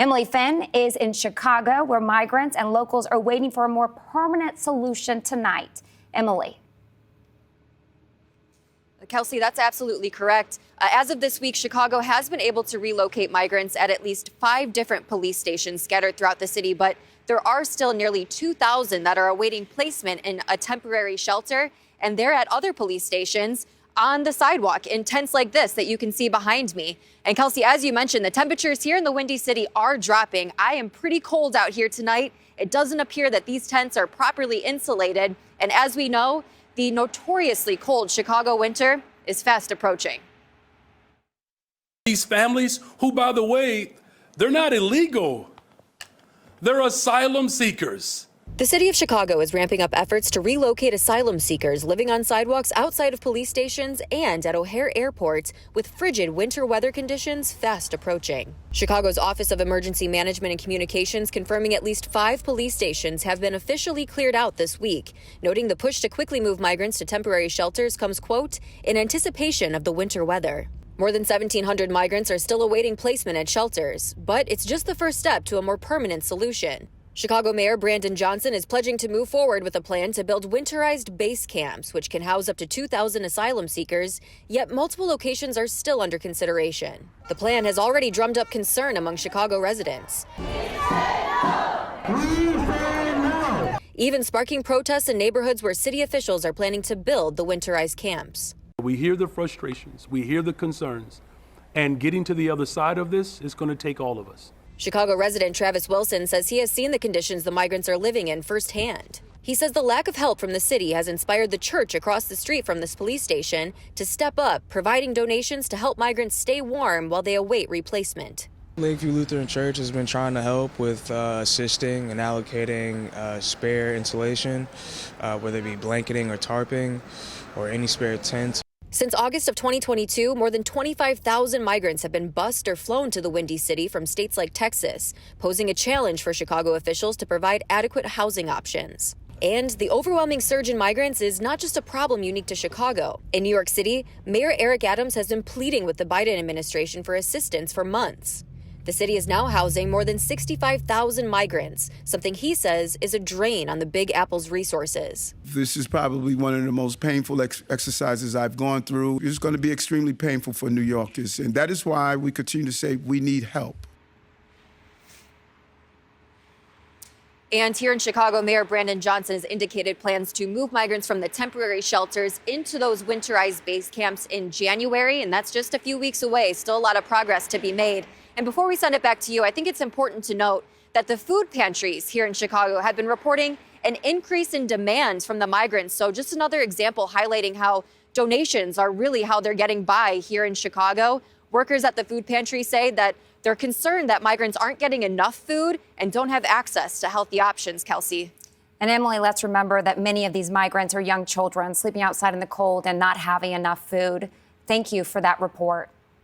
Emily Finn is in Chicago, where migrants and locals are waiting for a more permanent solution tonight. Emily. Kelsey, that's absolutely correct. As of this week, Chicago has been able to relocate migrants at least 5 different police stations scattered throughout the city, but there are still nearly 2,000 that are awaiting placement in a temporary shelter, and they're at other police stations on the sidewalk in tents like this that you can see behind me. And Kelsey, as you mentioned, the temperatures here in the Windy City are dropping. I am pretty cold out here tonight. It doesn't appear that these tents are properly insulated. And as we know, the notoriously cold Chicago winter is fast approaching. These families who, by the way, they're not illegal. They're asylum seekers. The city of Chicago is ramping up efforts to relocate asylum seekers living on sidewalks outside of police stations and at O'Hare Airport, with frigid winter weather conditions fast approaching. Chicago's Office of Emergency Management and Communications confirming at least 5 police stations have been officially cleared out this week, noting the push to quickly move migrants to temporary shelters comes, quote, in anticipation of the winter weather. More than 1,700 migrants are still awaiting placement at shelters, but it's just the first step to a more permanent solution. Chicago Mayor Brandon Johnson is pledging to move forward with a plan to build winterized base camps, which can house up to 2,000 asylum seekers, yet multiple locations are still under consideration. The plan has already drummed up concern among Chicago residents, even sparking protests in neighborhoods where city officials are planning to build the winterized camps. We hear the frustrations, we hear the concerns, and getting to the other side of this is going to take all of us. Chicago resident Travis Wilson says he has seen the conditions the migrants are living in firsthand. He says the lack of help from the city has inspired the church across the street from this police station to step up, providing donations to help migrants stay warm while they await replacement. Lakeview Lutheran Church has been trying to help with assisting and allocating spare insulation, whether it be blanketing or tarping or any spare tents. Since August of 2022, more than 25,000 migrants have been bused or flown to the Windy City from states like Texas, posing a challenge for Chicago officials to provide adequate housing options. And the overwhelming surge in migrants is not just a problem unique to Chicago. In New York City, Mayor Eric Adams has been pleading with the Biden administration for assistance for months. The city is now housing more than 65,000 migrants, something he says is a drain on the Big Apple's resources. This is probably one of the most painful exercises I've gone through. It's going to be extremely painful for New Yorkers, and that is why we continue to say we need help. And here in Chicago, Mayor Brandon Johnson has indicated plans to move migrants from the temporary shelters into those winterized base camps in January, and that's just a few weeks away. Still a lot of progress to be made. And before we send it back to you, I think it's important to note that the food pantries here in Chicago have been reporting an increase in demand from the migrants. So just another example highlighting how donations are really how they're getting by here in Chicago. Workers at the food pantry say that they're concerned that migrants aren't getting enough food and don't have access to healthy options, Kelsey. And Emily, let's remember that many of these migrants are young children sleeping outside in the cold and not having enough food. Thank you for that report.